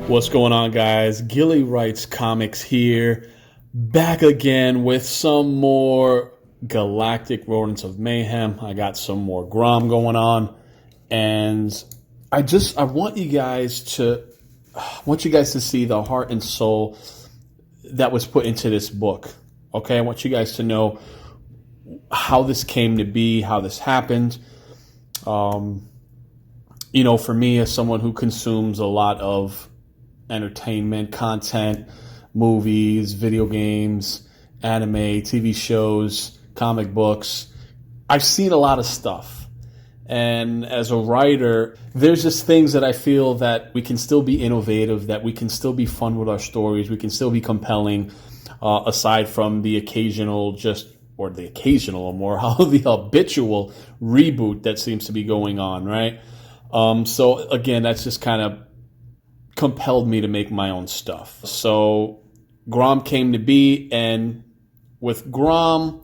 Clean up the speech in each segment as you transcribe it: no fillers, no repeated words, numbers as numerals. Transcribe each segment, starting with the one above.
What's going on, guys? Gilly Writes Comics here, back again with some more Galactic Rodents of Mayhem. I got some more GROM going on, and I want you guys to see the heart and soul that was put into this book. Okay, I want you guys to know how this came to be, how this happened. For me, as someone who consumes a lot of entertainment content, movies, video games, anime, TV shows, comic books, I've seen a lot of stuff. And as a writer, there's just things that I feel that we can still be innovative, that we can still be fun with our stories, we can still be compelling, aside from the occasional or more the habitual reboot that seems to be going on, right? So again, that's just kind of compelled me to make my own stuff. So GROM came to be, and with GROM,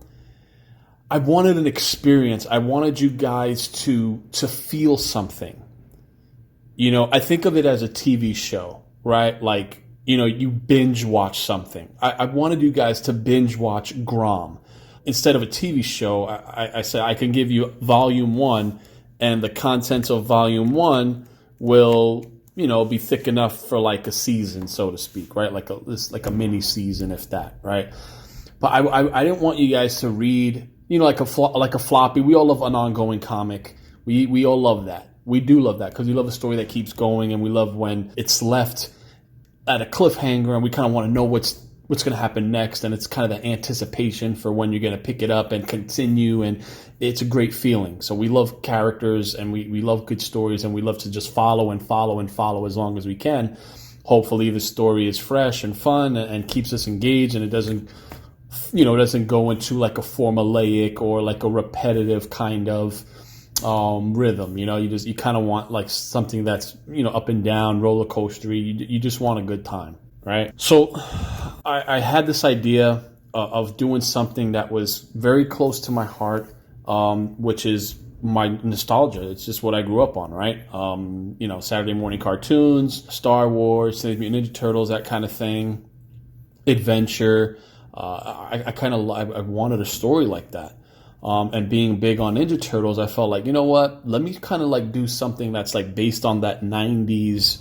I wanted an experience. I wanted you guys to feel something. I think of it as a TV show, right? Like, you binge watch something. I wanted you guys to binge watch GROM. Instead of a TV show, I said I can give you Volume 1, and the contents of Volume 1 will be thick enough for like a season, so to speak, right? Like a mini season, if that, right? But I didn't want you guys to read, like a floppy. We all love an ongoing comic. We all love that. We do love that because we love a story that keeps going, and we love when it's left at a cliffhanger, and we kind of want to know what's going to happen next, and it's kind of the anticipation for when you're going to pick it up and continue, and it's a great feeling. So we love characters, and we love good stories, and we love to just follow and follow and follow as long as we can. Hopefully the story is fresh and fun and keeps us engaged, and it doesn't go into like a formulaic or like a repetitive kind of rhythm. You kind of want like something that's up and down, roller coastery. You just want a good time, right? So I had this idea of doing something that was very close to my heart, which is my nostalgia. It's just what I grew up on, right? Saturday morning cartoons, Star Wars, Teenage Mutant Ninja Turtles, that kind of thing, adventure. I wanted a story like that. And being big on Ninja Turtles, I felt like, let me kind of like do something that's like based on that 90s,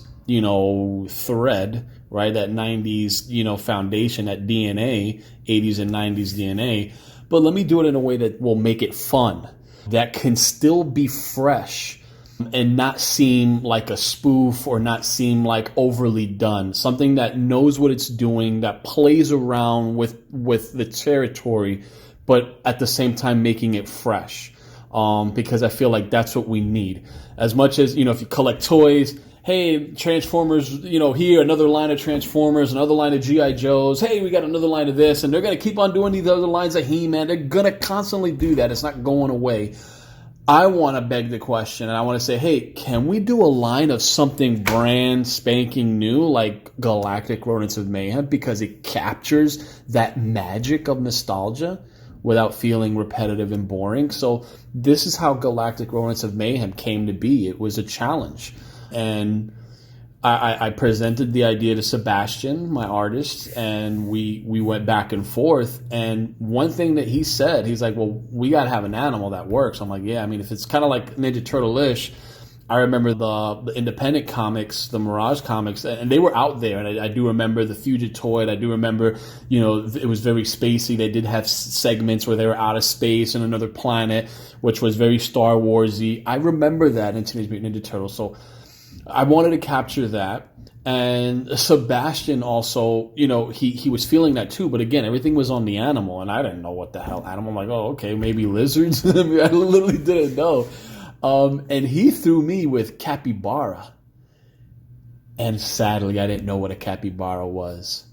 thread, right? That 90s, foundation, that DNA, 80s and 90s DNA. But let me do it in a way that will make it fun, that can still be fresh and not seem like a spoof or not seem like overly done. Something that knows what it's doing, that plays around with the territory, but at the same time making it fresh. Because I feel like that's what we need. As much as, if you collect toys, hey, Transformers, here, another line of Transformers, another line of G.I. Joes. Hey, we got another line of this. And they're going to keep on doing these other lines of He-Man. They're going to constantly do that. It's not going away. I want to beg the question, and I want to say, hey, can we do a line of something brand spanking new like Galactic Rodents of Mayhem, because it captures that magic of nostalgia without feeling repetitive and boring? So this is how Galactic Rodents of Mayhem came to be. It was a challenge. And I presented the idea to Sebastian, my artist, and we went back and forth. And one thing that he said, he's like, well, we got to have an animal that works. I'm like, yeah, if it's kind of like Ninja Turtle-ish. I remember the independent comics, the Mirage comics, and they were out there. And I do remember the Fugitoid. I do remember, it was very spacey. They did have segments where they were out of space on another planet, which was very Star Wars-y. I remember that in Teenage Mutant Ninja Turtles. So I wanted to capture that. And Sebastian also, he was feeling that too. But again, everything was on the animal, and I didn't know what the hell animal. I'm like, oh, okay, maybe lizards. I literally didn't know. And he threw me with capybara. And sadly, I didn't know what a capybara was.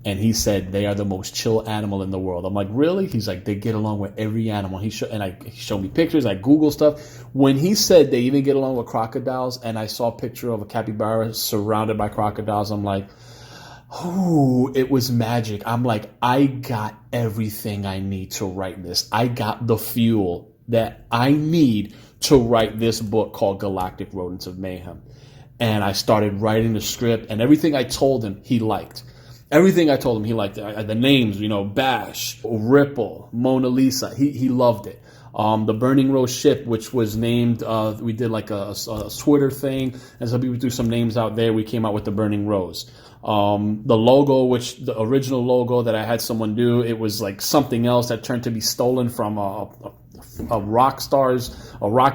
And he said they are the most chill animal in the world. I'm like, really? He's like, they get along with every animal. He showed me pictures. I Googled stuff. When he said they even get along with crocodiles, and I saw a picture of a capybara surrounded by crocodiles, I'm like, oh, it was magic. I'm like, I got everything I need to write this. I got the fuel that I need to write this book called Galactic Rodents of Mayhem. And I started writing the script, and everything I told him, he liked. Everything I told him, he liked it. The names, Bash, Ripple, Mona Lisa, he loved it. The Burning Rose ship, which was named, we did like a Twitter thing, and some people threw some names out there. We came out with the Burning Rose. The logo, the original logo that I had someone do, it was like something else that turned to be stolen from a rock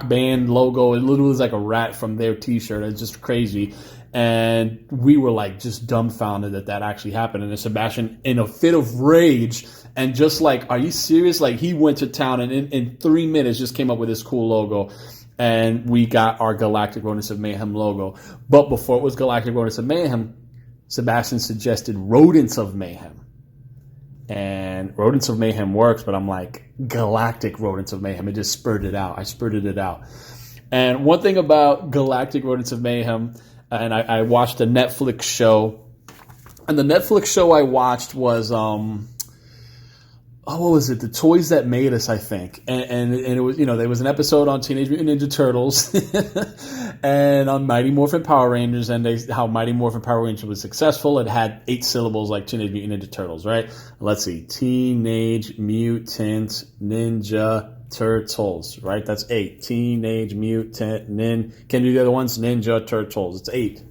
band logo. It literally was like a rat from their t-shirt. It's just crazy. And we were like just dumbfounded that actually happened. And then Sebastian, in a fit of rage, and just like, are you serious? Like, he went to town and in 3 minutes just came up with this cool logo. And we got our Galactic Rodents of Mayhem logo. But before it was Galactic Rodents of Mayhem, Sebastian suggested Rodents of Mayhem. And Rodents of Mayhem works, but I'm like, Galactic Rodents of Mayhem. It just spurted it out. I spurted it out. And one thing about Galactic Rodents of Mayhem, and I watched a Netflix show. And the Netflix show I watched was, what was it? The Toys That Made Us, I think. And it was, there was an episode on Teenage Mutant Ninja Turtles and on Mighty Morphin Power Rangers, and how Mighty Morphin Power Rangers was successful. It had 8 syllables like Teenage Mutant Ninja Turtles, right? Let's see. Teenage Mutant Ninja Turtles, right? That's 8. Teenage Mutant Can you do the other ones? Ninja Turtles. It's 8.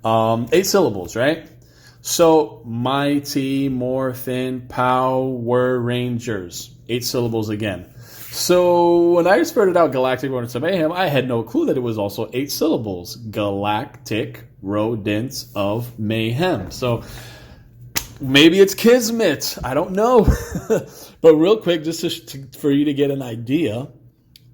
8 syllables, right? So, Mighty Morphin Power Rangers. 8 syllables again. So, when I spurted out Galactic Rodents of Mayhem, I had no clue that it was also 8 syllables. Galactic Rodents of Mayhem. So, maybe it's Kismet. I don't know. But real quick, just for you to get an idea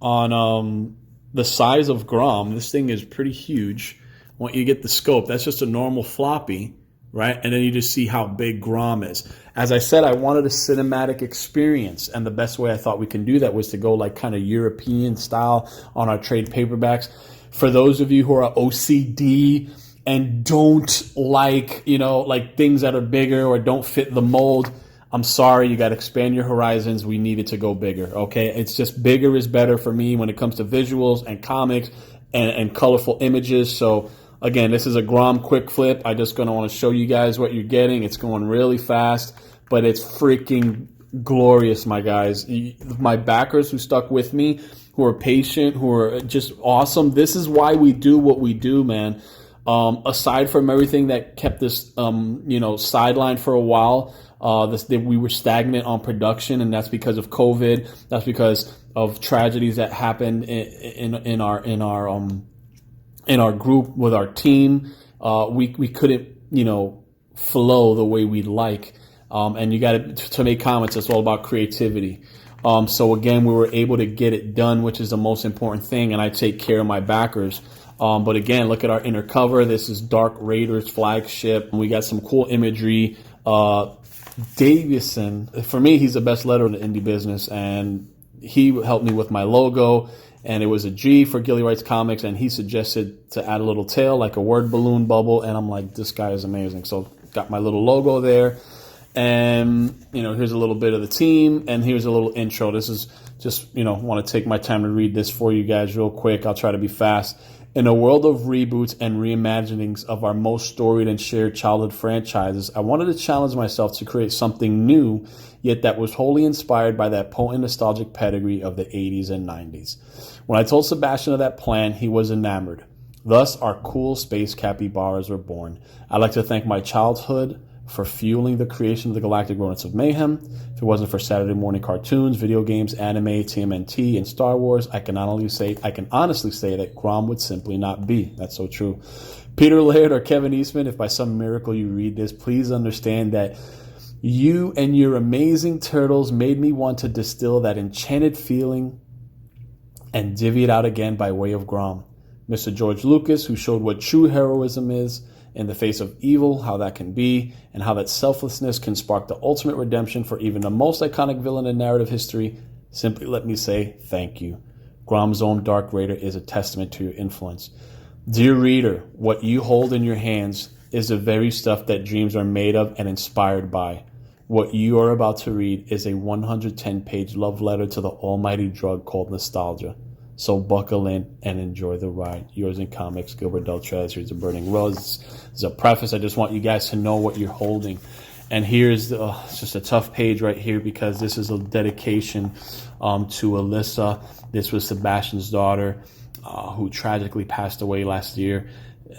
on the size of GROM, this thing is pretty huge. I want you to get the scope. That's just a normal floppy, right? And then you just see how big GROM is. As I said, I wanted a cinematic experience, and the best way I thought we can do that was to go like kind of European style on our trade paperbacks. For those of you who are OCD and don't like, like things that are bigger or don't fit the mold, I'm sorry, you got to expand your horizons. We needed to go bigger, okay? It's just bigger is better for me when it comes to visuals and comics and colorful images. So again, this is a GROM quick flip. I just gonna want to show you guys what you're getting. It's going really fast, but it's freaking glorious, my guys. My backers who stuck with me, who are patient, who are just awesome. This is why we do what we do, man. Aside from everything that kept this, sidelined for a while, we were stagnant on production, and that's because of COVID. That's because of tragedies that happened in our group with our team. We couldn't, flow the way we'd like. And you got to make comments. It's all about creativity. So again, we were able to get it done, which is the most important thing. And I take care of my backers. But again, look at our inner cover. This is Dark Raiders flagship. We got some cool imagery. Davison, for me, he's the best letter in the indie business, and he helped me with my logo, and it was a G for Gilly Writes Comics, and he suggested to add a little tail, like a word balloon bubble, and I'm like, this guy is amazing. So got my little logo there, and here's a little bit of the team, and here's a little intro. This is just want to take my time to read this for you guys real quick. I'll try to be fast. In a world of reboots and reimaginings of our most storied and shared childhood franchises, I wanted to challenge myself to create something new, yet that was wholly inspired by that potent nostalgic pedigree of the 80s and 90s. When I told Sebastian of that plan, he was enamored. Thus, our cool space capybaras were born. I'd like to thank my childhood for fueling the creation of the Galactic Rodents of Mayhem. If it wasn't for Saturday morning cartoons, video games, anime, TMNT, and Star Wars, I can honestly say that GROM would simply not be. That's so true. Peter Laird or Kevin Eastman, if by some miracle you read this, please understand that you and your amazing turtles made me want to distill that enchanted feeling and divvy it out again by way of GROM. Mr. George Lucas, who showed what true heroism is in the face of evil, how that can be, and how that selflessness can spark the ultimate redemption for even the most iconic villain in narrative history, simply let me say thank you. GROM's own Dark Raider is a testament to your influence. Dear reader, what you hold in your hands is the very stuff that dreams are made of and inspired by. What you are about to read is a 110-page love letter to the almighty drug called nostalgia. So buckle in and enjoy the ride. Yours in comics, Gilbert Deltrez. Here's a burning rose. As a preface, I just want you guys to know what you're holding. And here's it's just a tough page right here because this is a dedication to Alyssa. This was Sebastian's daughter who tragically passed away last year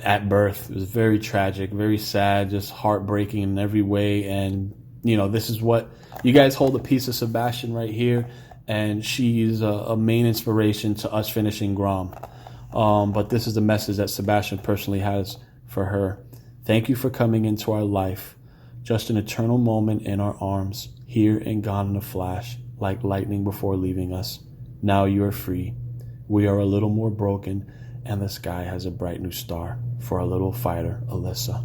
at birth. It was very tragic, very sad, just heartbreaking in every way. And, you know, this is what you guys hold a piece of Sebastian right here. And she's a main inspiration to us finishing GROM. But this is the message that Sebastian personally has for her. Thank you for coming into our life. Just an eternal moment in our arms, here and gone in a flash, like lightning before leaving us. Now you are free. We are a little more broken, and the sky has a bright new star for our little fighter, Alyssa.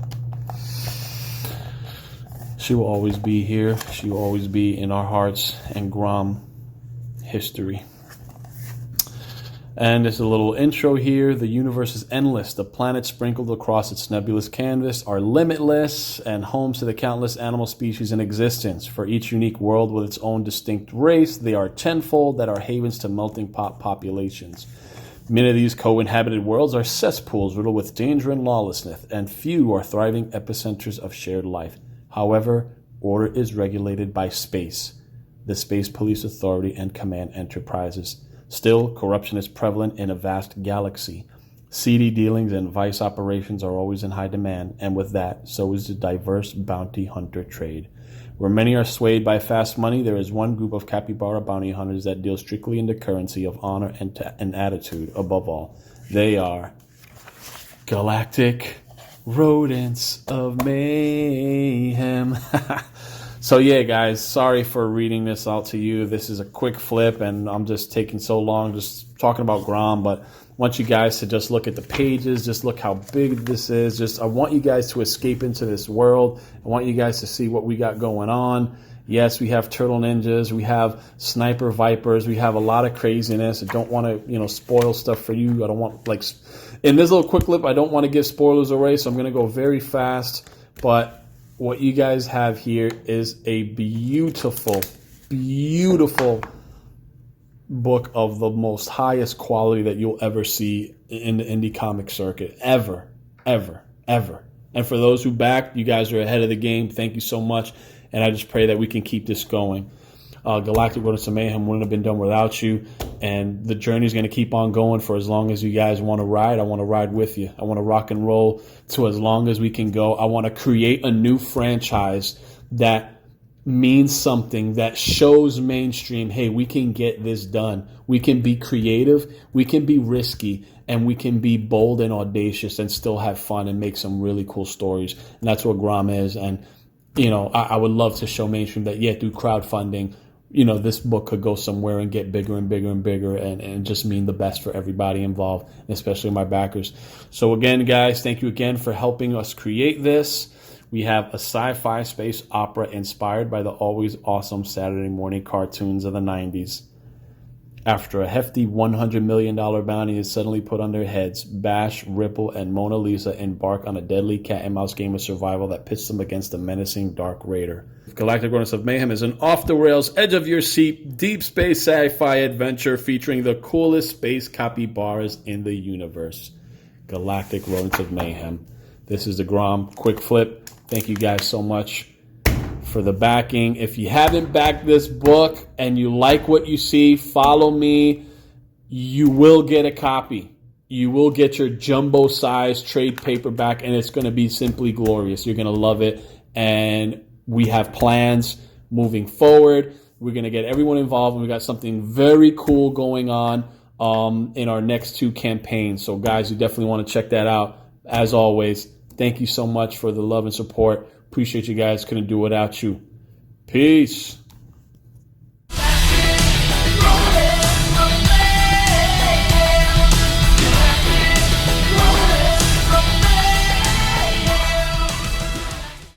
She will always be here. She will always be in our hearts and GROM history. And there's a little intro here. The universe is endless. The planets sprinkled across its nebulous canvas are limitless and homes to the countless animal species in existence. For each unique world with its own distinct race, they are tenfold that are havens to melting pot populations. Many of these co-inhabited worlds are cesspools riddled with danger and lawlessness, and few are thriving epicenters of shared life. However, order is regulated by space, the Space Police Authority and Command Enterprises. Still, corruption is prevalent in a vast galaxy. Seedy dealings and vice operations are always in high demand, and with that, so is the diverse bounty hunter trade. Where many are swayed by fast money, there is one group of capybara bounty hunters that deal strictly in the currency of honor and attitude. Above all, they are galactic rodents of mayhem. So yeah, guys, sorry for reading this out to you. This is a quick flip, and I'm just taking so long just talking about GROM, but I want you guys to just look at the pages, just look how big this is. I want you guys to escape into this world. I want you guys to see what we got going on. Yes, we have turtle ninjas, we have sniper vipers, we have a lot of craziness. I don't want to, spoil stuff for you. I don't want, in this little quick clip, I don't want to give spoilers away, so I'm going to go very fast, but what you guys have here is a beautiful, beautiful book of the most highest quality that you'll ever see in the indie comic circuit. Ever, ever, ever. And for those who backed, you guys are ahead of the game. Thank you so much. And I just pray that we can keep this going. Galactic Rodents of Mayhem wouldn't have been done without you. And the journey is going to keep on going for as long as you guys want to ride. I want to ride with you. I want to rock and roll to as long as we can go. I want to create a new franchise that means something, that shows mainstream, hey, we can get this done. We can be creative, we can be risky, and we can be bold and audacious and still have fun and make some really cool stories. And that's what GROM is. And, I would love to show mainstream that, through crowdfunding, this book could go somewhere and get bigger and bigger and bigger and just mean the best for everybody involved, especially my backers. So again, guys, thank you again for helping us create this. We have a sci-fi space opera inspired by the always awesome Saturday morning cartoons of the 90s. After a hefty $100 million bounty is suddenly put on their heads, Bash, Ripple, and Mona Lisa embark on a deadly cat-and-mouse game of survival that pits them against the menacing Dark Raider. Galactic Rodents of Mayhem is an off-the-rails, edge-of-your-seat, deep space sci-fi adventure featuring the coolest space capybaras in the universe. Galactic Rodents of Mayhem. This is the GROM Quick Flip. Thank you guys so much for the backing. If you haven't backed this book and you like what you see, follow me. You will get a copy. You will get your jumbo size trade paperback, and it's going to be simply glorious. You're going to love it. And we have plans moving forward. We're going to get everyone involved, and we got something very cool going on in our next 2 campaigns. So guys, you definitely want to check that out. As always, thank you so much for the love and support. Appreciate you guys. Couldn't do it without you. Peace.